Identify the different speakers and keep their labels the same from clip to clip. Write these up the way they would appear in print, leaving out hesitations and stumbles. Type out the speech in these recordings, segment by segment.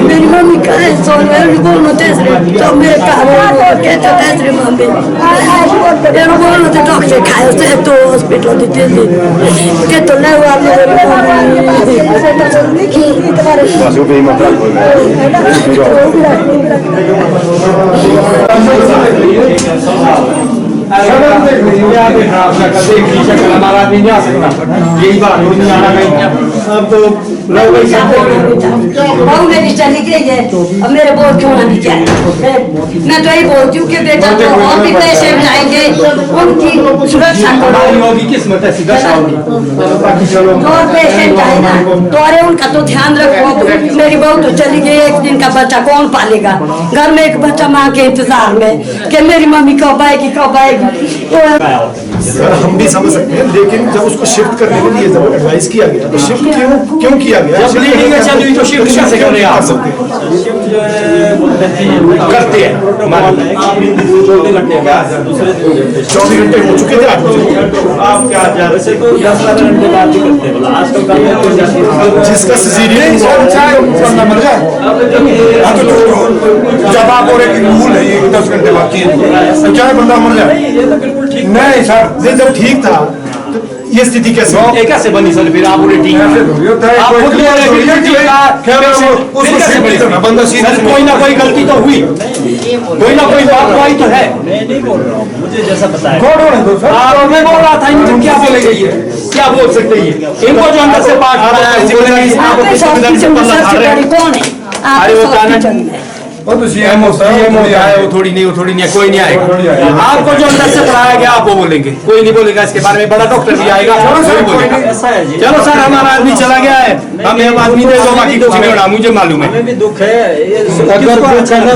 Speaker 1: मेरी मम्मी कहे सोन मेरे बोलनो तेसरे तो मेरे कहा कहते तेसरे मम्मी मेरे बोलनो तो डॉक्टर खाए से तो हॉस्पिटल देते थे के तो ले हुआ मेरे मेरी चली गई है अब मेरे बोल क्यों ना क्या मैं तो यही बोलती हूँ कि बेटा तो और भी पैसे जाएंगे उनकी सुरक्षा होगी किस्मत और पेशेंट आएगा तो अरे उनका तो ध्यान रखो। मेरी बहू तो चली गई, एक दिन का बच्चा कौन पालेगा? घर में एक बच्चा माँ के इंतजार में कि मेरी मम्मी कब आएगी कब आएगी।
Speaker 2: सर हम भी समझ सकते हैं, लेकिन जब उसको शिफ्ट करने के लिए जब एडवाइस किया गया तो शिफ्ट क्यों किया गया? जब ब्लीडिंग है चल तो शिफ्ट कैसे करें आप? करते हैं 24 घंटे हो चुके थे आप क्या वैसे तो 10-12 घंटे बाद ही करते हैं आजकल जिसका सिजेरियन मर जाए जब आप और एक रूल है ये 10 घंटे बाद की क्या बंदा मर जाए नहीं सर जब ठीक था तो ये स्थिति कैसे बनी सर? फिर आप ठीक कोई ना कोई गलती तो हुई, कोई ना कोई लापरवाही तो है। नहीं बोल रहा हूँ, मुझे जैसा पता है मैं बोल रहा था इनको क्या बोलेगा ये, क्या बोल सकते हैं इनको जो अंदर से पाठ आ रहा है अरे वो जाना वो थोड़ी नहीं कोई नहीं आएगा। आपको जो अंदर से पढ़ाया गया आप वो बोलेंगे, कोई नहीं बोलेगा इसके बारे में। बड़ा डॉक्टर भी आएगा चलो सर हमारा आदमी चला गया है, हम आदमी दे दो बाकी कुछ नहीं होना, मुझे मालूम है। भी दुख है अगर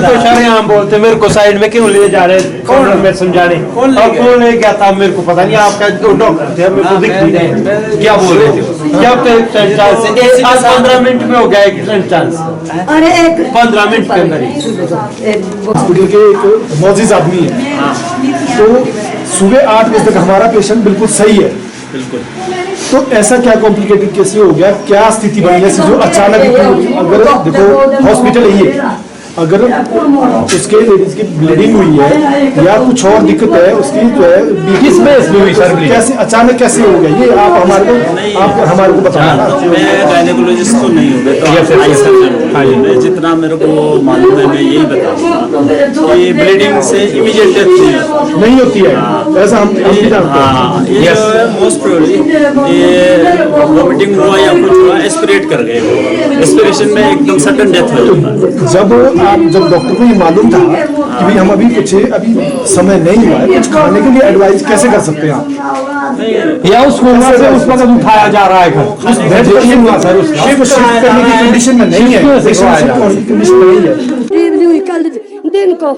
Speaker 2: तो शरेआम बोलते मेरे को साइड में क्यों ले जा रहे? कौन मैं समझाने कौन ले गया था? मेरे को पता नहीं, आपका डॉक्टर थे मेरे को दिख नहीं रहे क्या बोल रहे थे? क्या 15 मिनट में हो गया एक चांस?
Speaker 1: अरे
Speaker 2: 15 मिनट के अंदर हॉस्पिटल के एक मौजूद आदमी है तो सुबह 8 बजे तक हमारा पेशेंट बिल्कुल सही है बिल्कुल। तो ऐसा क्या कॉम्प्लिकेटेड कैसे हो गया? क्या स्थिति बनी है जो अचानक? अगर देखो हॉस्पिटल है ये, अगर उसके लेडीज की ब्लीडिंग हुई है या कुछ और दिक्कत है उसकी जो है किस बेस में हुई सर? कैसे अचानक कैसे हो गया ये आप हमारे को बताना।
Speaker 3: मैं गायनेकोलॉजिस्ट तो नहीं हूँ, मैं जितना मेरे को मालूम है मैं यही बताऊंगा कि ब्लीडिंग से इमीडिएट डेथ नहीं होती है
Speaker 2: ऐसा हम भी जानते हैं।
Speaker 3: मोस्ट प्रोबेबली ये वॉमिटिंग हुआ या कुछ हुआ एस्पिरेट कर गए, एस्पिरेशन में एकदम सडन डेथ हो जाता है।
Speaker 2: जब डॉक्टर को ये मालूम था कि भाई हम अभी समय नहीं हुआ है कुछ खाने के लिए एडवाइस कैसे कर सकते हैं आप? या उसको उस वक्त उठाया जा रहा है घर शिफ्ट करने की कंडीशन में नहीं है,
Speaker 1: दिन को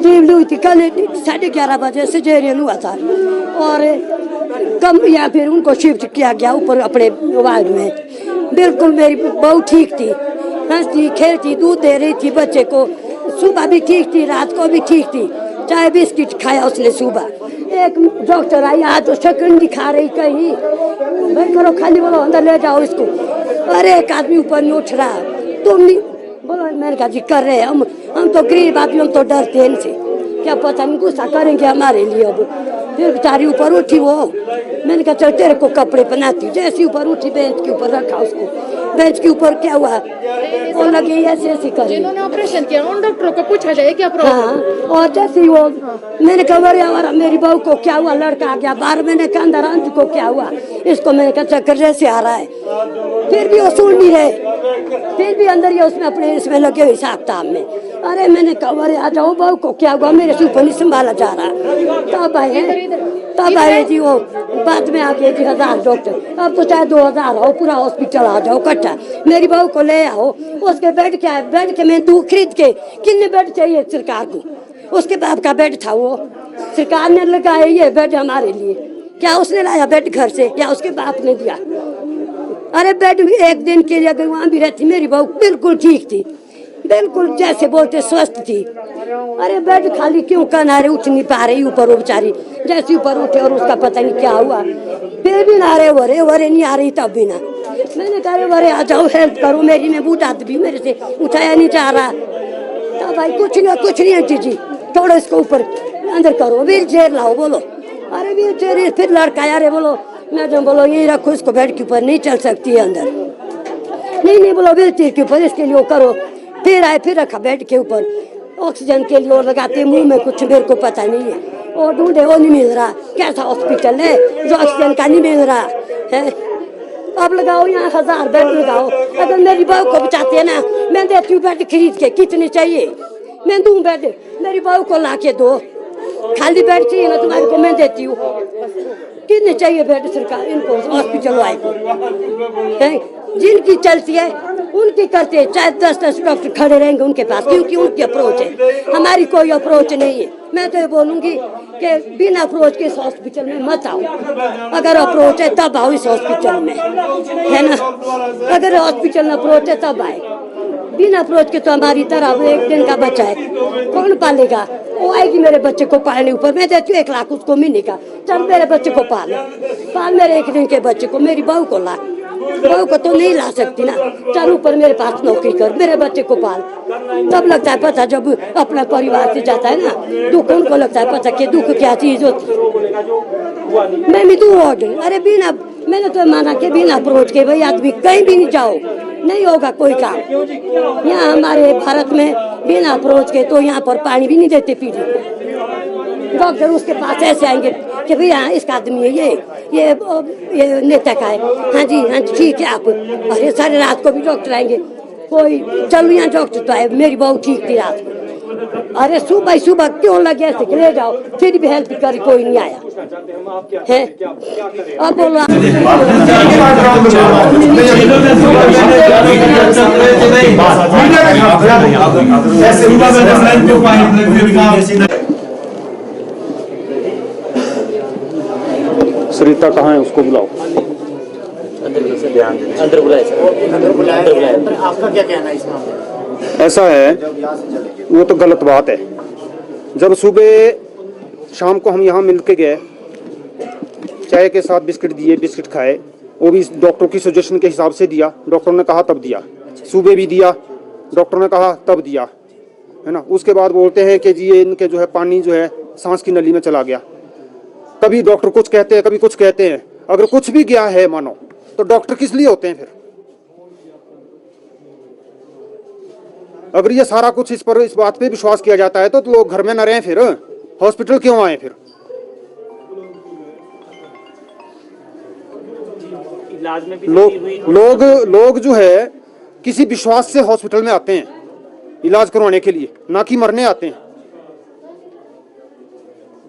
Speaker 1: डिलीवरी हुई थी कल 11:30 बजे सिजेरियन हुआ था और कम या फिर उनको शिफ्ट किया गया ऊपर अपने वार्ड में। बिल्कुल मेरी बहू ठीक थी, हंसती खेलती, दूध दे रही थी बच्चे को, सुबह भी ठीक थी रात को भी ठीक थी, चाय बिस्किट खाया उसने सुबह। एक डॉक्टर आई आज तो शक्ल दिखा रही कहीं भाई करो खाली बोलो अंदर ले जाओ इसको। अरे एक आदमी ऊपर नहीं उठ रहा, तुम नहीं बोलो। मैंने कहा जी कर रहे हैं हम तो गरीब आदमी, हम तो डरते हैं इनसे, क्या पता नहीं गुस्सा करेंगे हमारे लिए। अब फिर बेचारी ऊपर उठी वो, मैंने कहा चल तेरे को कपड़े पहनाती। जैसे ऊपर उठी बेंच के ऊपर रखा उसको, बेंच के ऊपर क्या हुआ वो लगे ऐसे कर।
Speaker 4: जिन्होंने ऑपरेशन किया उन डॉक्टरों को पूछा जाए क्या प्रॉब्लम?
Speaker 1: हाँ और जैसे ही वो मैंने कहा अरे मेरी बहू को क्या हुआ, लड़का आ गया 12 महीने के अंदर, अंत को क्या हुआ इसको? मैंने कहा चक्कर जैसे आ रहा है, फिर भी वो सुन नहीं रहे, फिर भी अंदर ये उसमें अपने इसमें लगे हुए हिसाब किताब में। अरे मैंने कहा अरे आ जाओ बहू को क्या हुआ, मेरे से ऊपर नहीं संभाला जा रहा। तब आए तब आए जी वो, बाद में आ गए जी 1000 डॉक्टर। अब तो चाहे 2000 हो, पूरा हॉस्पिटल आ जाओ इकट्ठा, मेरी बहू को ले आओ। उसके बेड क्या है, बेड के मैं दूध खरीद के, कितने बेड चाहिए सरकार को? उसके बाप का बेड था, वो सरकार ने लगाया ये बेड हमारे लिए। क्या उसने लाया बेड घर से या उसके बाप ने दिया? अरे बेड एक दिन के लिए अगर वहाँ भी रहती, मेरी बहू बिल्कुल ठीक थी, बिल्कुल जैसे बोलते स्वस्थ थी। अरे बेड खाली क्यों किनारे उठ नहीं पा रही ऊपर, वो बेचारी जैसे ऊपर उठे और उसका पता नहीं क्या हुआ, फिर भी ना रहे वरे नहीं आ रही तब भी ना। मैंने कहा वरे आ जाओ, हेल्प करो मेरी। मैं बूढ़ा आदमी, मेरे से उठाया नहीं जा रहा। तो भाई कुछ नहीं आंटी जी, थोड़ा इसको ऊपर अंदर करो, व्हील चेयर लाओ। बोलो अरे व्हील चेयर, फिर लड़का यार बोलो मैडम बोलो यही रखो इसको, बेड के ऊपर नहीं चल सकती है अंदर। नहीं बोलो व्हील चेयर के ऊपर, इसके लिए वो करो। फिर आए, फिर रखा बेड के ऊपर, ऑक्सीजन के लिए लगाते मुंह में, कुछ मेरे को पता नहीं है। वो ढूंढे, वो नहीं मिल रहा। कैसा हॉस्पिटल है जो ऑक्सीजन का नहीं मिल रहा है? अब लगाओ यहाँ 1000 बेड लगाओ। अगर मेरी बहू को बचाते हैं ना, मैं देती हूँ बेड खरीद के। कितने चाहिए मैं दूँ बेड? मेरी बहू को ला के दो। खाली बेड चाहिए ना तुम्हारे को, मैं देती हूँ। कितने चाहिए बेड सरकार इनको, हॉस्पिटल वाले को? जिनकी चलती है उनकी करते हैं, चाहे 10 डॉक्टर खड़े रहेंगे उनके पास, क्योंकि उनकी अप्रोच है, हमारी कोई अप्रोच नहीं है। मैं तो ये बोलूंगी कि बिना अप्रोच के इस हॉस्पिटल में मत आओ। अगर अप्रोच है तब आओ इस हॉस्पिटल में, है ना? अगर हॉस्पिटल में अप्रोच है तब आए। बिना अप्रोच के तो हमारी तरह एक दिन का बच्चा है, कौन पालेगा? वो आएगी मेरे बच्चे को पालने ऊपर, मैं देती हूँ 1 लाख उसको महीने का। चल मेरे बच्चे को पाल मेरे एक दिन के बच्चे को। मेरी बहू को ला, बहू को तो नहीं ला सकती ना। चल ऊपर मेरे पास नौकरी कर, मेरे बच्चे को पाल। तब लगता है पता, जब अपना परिवार से जाता है ना दुख, उनको लगता है पता कि दुख क्या चीज होती है। मैं भी दूँ ऑर्डर, अरे बिना, मैंने तो माना कि बिना अप्रोच के भाई आदमी कहीं भी नहीं जाओ, नहीं होगा कोई काम। यहाँ हमारे भारत में बिना अप्रोच के तो यहाँ पर पानी भी नहीं देते पीने को। डॉक्टर उसके पास ऐसे आएंगे कि भैया इसका आदमी है, ये नेता का है। हाँ जी ठीक है आप। अरे सारी रात को भी डॉक्टर आएंगे, कोई चलो यहाँ डॉक्टर तो आए, मेरी बहू ठीक थी रात को। अरे सुबह क्यों लगे ऐसे, ले जाओ, फिर भी हेल्प कर, कोई नहीं आया है। अब बोलो
Speaker 5: सरिता कहाँ है, उसको बुलाओ।
Speaker 6: अंदर बुलाए। आपका क्या कहना है इस मामले में?
Speaker 5: ऐसा है, वो तो गलत बात है। जब सुबह शाम को हम यहाँ मिल के गए, चाय के साथ बिस्किट दिए, बिस्किट खाए, वो भी डॉक्टर की सजेशन के हिसाब से दिया। डॉक्टर ने कहा तब दिया, सुबह भी दिया, डॉक्टर ने कहा तब दिया, है ना। उसके बाद बोलते हैं कि जी ये इनके जो है पानी जो है सांस की नली में चला गया। कभी डॉक्टर कुछ कहते हैं, कभी कुछ कहते हैं। अगर कुछ भी गया है मानो, तो डॉक्टर किस लिए होते हैं फिर? अगर ये सारा कुछ इस बात पे विश्वास किया जाता है तो लोग घर में न रहें, फिर हॉस्पिटल क्यों आए? फिर
Speaker 3: इलाज में भी
Speaker 5: लोग जो है किसी विश्वास से हॉस्पिटल में आते हैं इलाज करवाने के लिए, ना कि मरने आते हैं।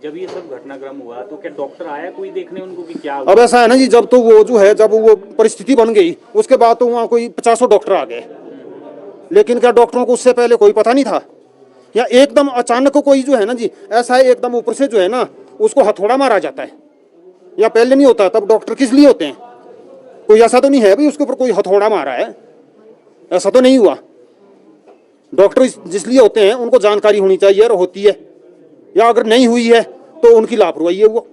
Speaker 3: जब ये सब घटनाक्रम हुआ तो क्या डॉक्टर आया कोई देखने उनको कि क्या हुआ?
Speaker 5: अब ऐसा है ना जी, जब तो वो जो है, जब वो परिस्थिति बन गई उसके बाद तो वहाँ कोई 50 डॉक्टर आ गए। लेकिन क्या डॉक्टरों को उससे पहले कोई पता नहीं था? या एकदम अचानक कोई जो है ना जी, ऐसा है एकदम ऊपर से जो है ना उसको हथौड़ा मारा जाता है, या पहले नहीं होता? तब डॉक्टर किस लिए होते हैं? कोई ऐसा तो नहीं है भाई उसके ऊपर कोई हथौड़ा मारा है, ऐसा तो नहीं हुआ। डॉक्टर जिस लिए होते हैं उनको जानकारी होनी चाहिए और होती है, या अगर नहीं हुई है तो उनकी लापरवाही है वो।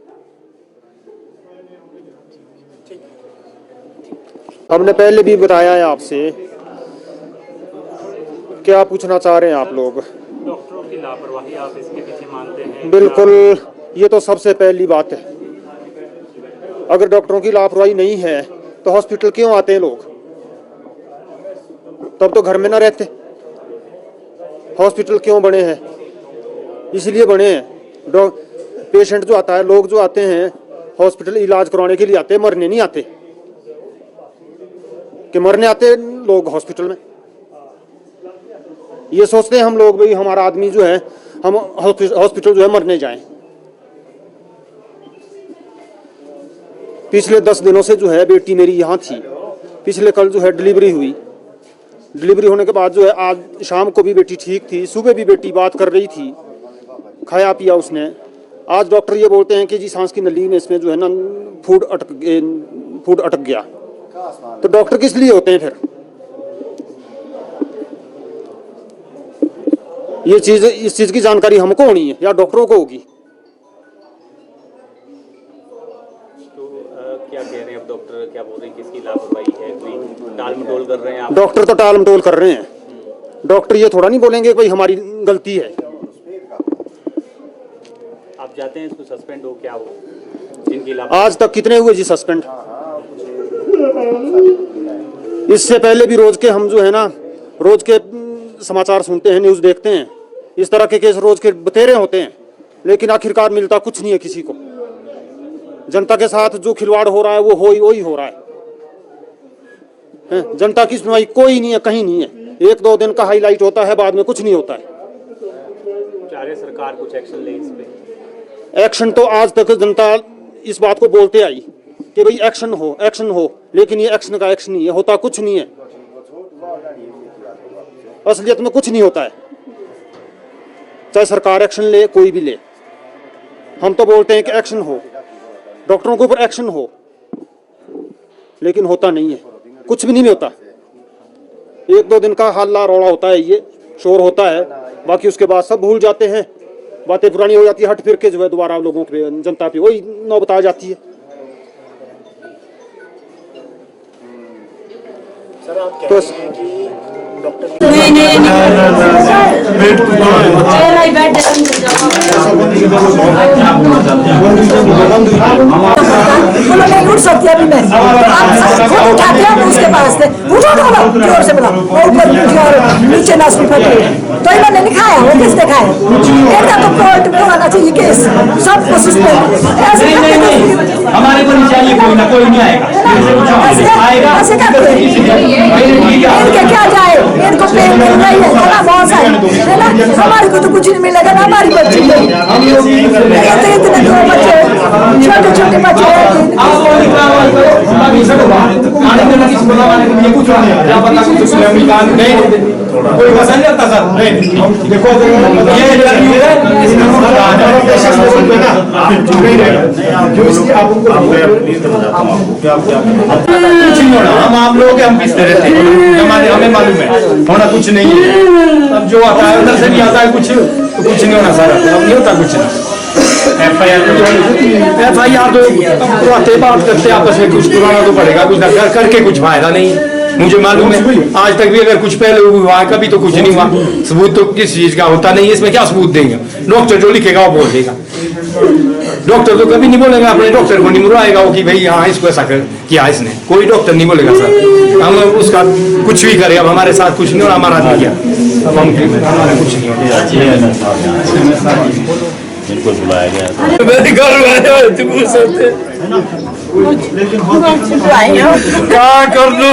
Speaker 5: हमने पहले भी बताया है आपसे। क्या पूछना चाह रहे हैं आप लोग?
Speaker 3: डॉक्टरों की लापरवाही आप इसके पीछे मानते हैं?
Speaker 5: बिल्कुल, ये तो सबसे पहली बात है। अगर डॉक्टरों की लापरवाही नहीं है तो हॉस्पिटल क्यों आते हैं लोग? तब तो घर में ना रहते। हॉस्पिटल क्यों बने हैं? इसलिए बने हैं। पेशेंट जो आता है, लोग जो आते हैं हॉस्पिटल इलाज करवाने के लिए आते हैं, मरने नहीं आते। कि मरने आते हैं लोग हॉस्पिटल में, ये सोचते हैं हम लोग भाई हमारा आदमी जो है, हम हॉस्पिटल जो है मरने जाएं। पिछले 10 दिनों से जो है बेटी मेरी यहाँ थी। पिछले कल जो है डिलीवरी हुई। डिलीवरी होने के बाद जो है आज शाम को भी बेटी ठीक थी, सुबह भी बेटी बात कर रही थी, खाया पिया उसने। आज डॉक्टर ये बोलते हैं कि जी सांस की नली में इसमें जो है ना फूड अटक गया। तो डॉक्टर किस लिए होते हैं फिर? ये चीज, इस चीज की जानकारी हमको होनी है या डॉक्टरों को होगी?
Speaker 3: क्या कह रहे हैं अब डॉक्टर, क्या बोल रहे हैं, किसकी लापरवाही है? कोई टाल मटोल कर रहे हैं आप?
Speaker 5: डॉक्टर तो टाल मटोल कर रहे हैं। डॉक्टर ये थोड़ा नहीं बोलेंगे कि भाई हमारी गलती है।
Speaker 3: आप चाहते हैं इसको सस्पेंड हो, क्या हो? जिनकी
Speaker 5: आज तक कितने हुए जी सस्पेंड? इससे पहले भी रोज के हम जो है ना, रोज के समाचार सुनते हैं, न्यूज देखते हैं। इस तरह के केस रोज के बतेरे होते हैं, लेकिन आखिरकार मिलता कुछ नहीं है किसी को। जनता के साथ जो खिलवाड़ हो रहा है वो वही हो रहा है। जनता की सुनवाई कोई नहीं है, कहीं नहीं है। 1-2 दिन का हाईलाइट होता है, बाद में कुछ नहीं होता है।
Speaker 3: चाह रहे सरकार कुछ एक्शन ले इस पे?
Speaker 5: एक्शन तो आज तक जनता इस बात को बोलते आई कि भाई एक्शन हो, लेकिन ये एक्शन का एक्शन नहीं है, होता कुछ नहीं है। असलियत में कुछ नहीं होता है। चाहे सरकार एक्शन ले, कोई भी ले, हम तो बोलते हैं कि एक्शन हो, डॉक्टरों के ऊपर एक्शन हो, लेकिन होता नहीं है, कुछ भी नहीं होता। 1-2 दिन का हल्ला रोड़ा होता है, ये शोर होता है, बाकी उसके बाद सब भूल जाते हैं। बातें पुरानी हो जाती है, हट फिर के जो है दोबारा लोगों पे, जनता पे वही नौबत आ जाती है।
Speaker 6: सर आप
Speaker 5: तो
Speaker 6: कहते हैं कि डॉक्टर
Speaker 7: उन्होंने लूट सकती है अभी मैं खुद उठाते हैं उसके पास से उठो जोर से बोला और ऊपर और नीचे ना सिर्फ तो इन्होंने लिखाया, वो किसने खाया? एक तो कोर्ट को आना चाहिए केस, सब कोशिश
Speaker 2: नहीं, हमारे को नहीं चाहिए, कोई ना कोई नहीं आएगा।
Speaker 7: ऐसे करते हैं इनके क्या जाए, इनको प्लेन मिल रही है ना, बहुत सारी है ना। हमारे को तो कुछ नहीं मिलेगा ना, हमारी बच्ची को इतने 2 बच्चे, छोटे छोटे बच्चे
Speaker 2: कोई पसंद नहीं आता सर। देखो ये इंटरव्यू है, इसमें कुछ नहीं होना। हम आप लोग हम पिसते रहते हैं, हमें मालूम है होना कुछ नहीं है। अब जो आता है उधर से भी आता है कुछ, तो कुछ नहीं होना सर, नहीं होता कुछ नहीं। FIR तो आते बात करते आपस में, कुछ पुराना तो पड़ेगा, कुछ करके कुछ फायदा नहीं। मुझे मालूम है आज तक भी अगर कुछ पहले हुआ कभी तो कुछ नहीं हुआ। सबूत तो किस चीज का होता नहीं है, इसमें क्या सबूत देंगे? डॉक्टर जो लिखेगा वो बोल देगा। डॉक्टर तो कभी नहीं बोलेगा, अपने डॉक्टर को नहीं बुलाएगा वो कि भाई हाँ इसको ऐसा कर किया इसने, कोई डॉक्टर नहीं बोलेगा सर। हम उसका कुछ भी करें, अब हमारे साथ कुछ नहीं हो रहा, हमारा नहीं किया, अब हम हमारा कुछ नहीं होगा।
Speaker 3: जिनको बुलाया गया
Speaker 2: क्या कर लो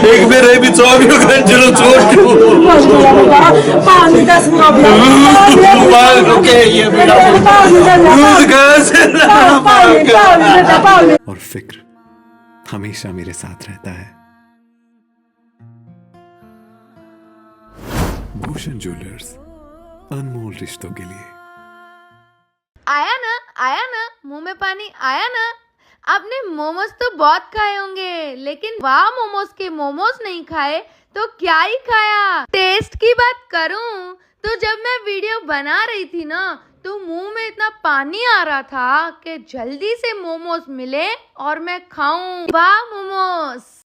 Speaker 2: एक मेरे भी 24 घंटे छोड़
Speaker 8: और फिक्र हमेशा मेरे साथ रहता है। भूषण ज्वेलर्स, अनमोल रिश्तों के लिए।
Speaker 9: आया ना मुंह में पानी आया ना। आपने मोमोज तो बहुत खाए होंगे, लेकिन वाह मोमोज के मोमोज नहीं खाए तो क्या ही खाया। टेस्ट की बात करूं तो जब मैं वीडियो बना रही थी ना, तो मुंह में इतना पानी आ रहा था कि जल्दी से मोमोज मिले और मैं खाऊं। वाह मोमोज।